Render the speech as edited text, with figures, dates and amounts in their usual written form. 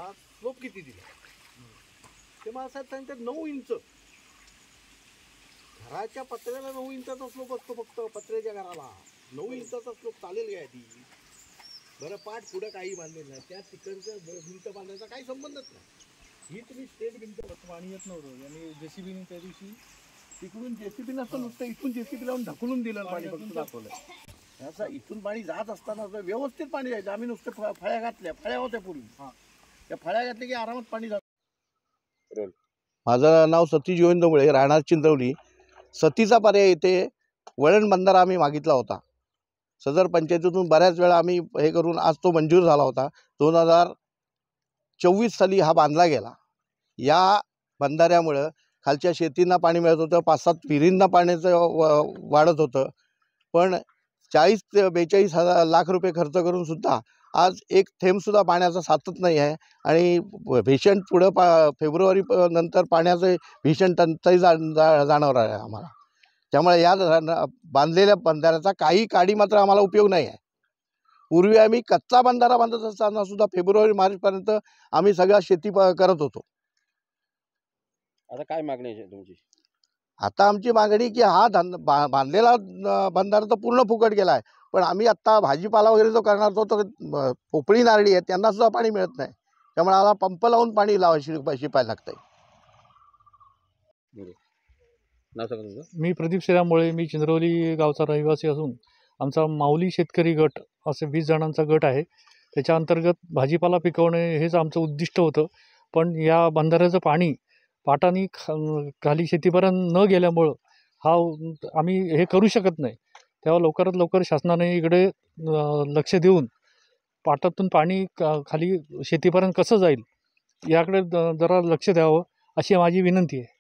घराला स्लोप किती दिला ते मला साहेब सांगतात 9 इंच. घराच्या पत्र्याला 9 इंचाचा स्लोप असतो फक्त. पत्र्याच्या घराला 9 इंचाचा स्लोप चालेल काय ती? बरं पाठ पुढं काही बांधलेलं नाही, त्या तिकडच्या भिंत बांधायचा काही संबंधच नाही. ही तुम्ही स्टेट भिंत पाणी येत नव्हतं आणि जेसीबीने त्या दिवशी तिकडून जेसीबी नसतं, नुसतं इथून जेसीबी लावून ढकलून दिलं पाणी फक्त दाखवलं. असं इथून पाणी जात असताना व्यवस्थित पाणी जायचं. आम्ही नुसतं फळ्या घातल्या, फळ्या होत्या पूर्वी, त्या फळ्या घातल्या की आरामात पाणी जातं. माझं नाव सतीश गोविंद मुळे, राहणार चिंचवली. सतीचा पर्याय इथे वळण बंधारा आम्ही मागितला होता. सदर पंचायतीतून बऱ्याच वेळा आम्ही हे करून आज तो मंजूर झाला होता. 2024 साली हा बांधला गेला. या बंधाऱ्यामुळं खालच्या शेतींना पाणी मिळत होतं, 5-7 विहिरींना पाण्याचं वाढत होतं. पण 40 ते 42 लाख रुपये खर्च करून सुद्धा आज एक थेंबसुद्धा पाण्याचा साचत नाही आहे. आणि भीषण पुढं फेब्रुवारी नंतर पाण्याचं भीषण टंचाई जाणवणार आहे आम्हाला. त्यामुळे या बांधलेल्या बंधाऱ्याचा काही काडी मात्र आम्हाला उपयोग नाही आहे. पूर्वी आम्ही कच्चा बंधारा बांधत असताना सुद्धा फेब्रुवारी मार्चपर्यंत आम्ही सगळ्या शेती करत होतो. आता काय मागणी आहे तुमची? आता आमची मागणी की हा बांधलेला बंधारा तर पूर्ण फुकट गेला आहे. पण आम्ही आत्ता भाजीपाला वगैरे जो करणार होतो तर पोपळी नारळी आहे त्यांना सुद्धा पाणी मिळत नाही. त्यामुळे आम्हाला पंप लावून पाणी शिपायला लागतंय. नाव सांगा तुमचं? मी प्रदीप श्रीराममुळे, मी चिंचरोली गावचा रहिवासी असून आमचा माऊली शेतकरी गट असे 20 जणांचा गट आहे. त्याच्या अंतर्गत भाजीपाला पिकवणे हेच आमचं उद्दिष्ट होतं. पण या बंधाऱ्याचं पाणी पाटानी खाली शेतीपर्यंत न गेल्यामुळं आम्ही हे करू शकत नाही. तेव्हा लवकरात लवकर शासनाने इकडे लक्ष देऊन पाटातून पाणी खाली शेतीपर्यंत कसं जाईल याकडे जरा लक्ष द्यावं अशी माझी विनंती आहे.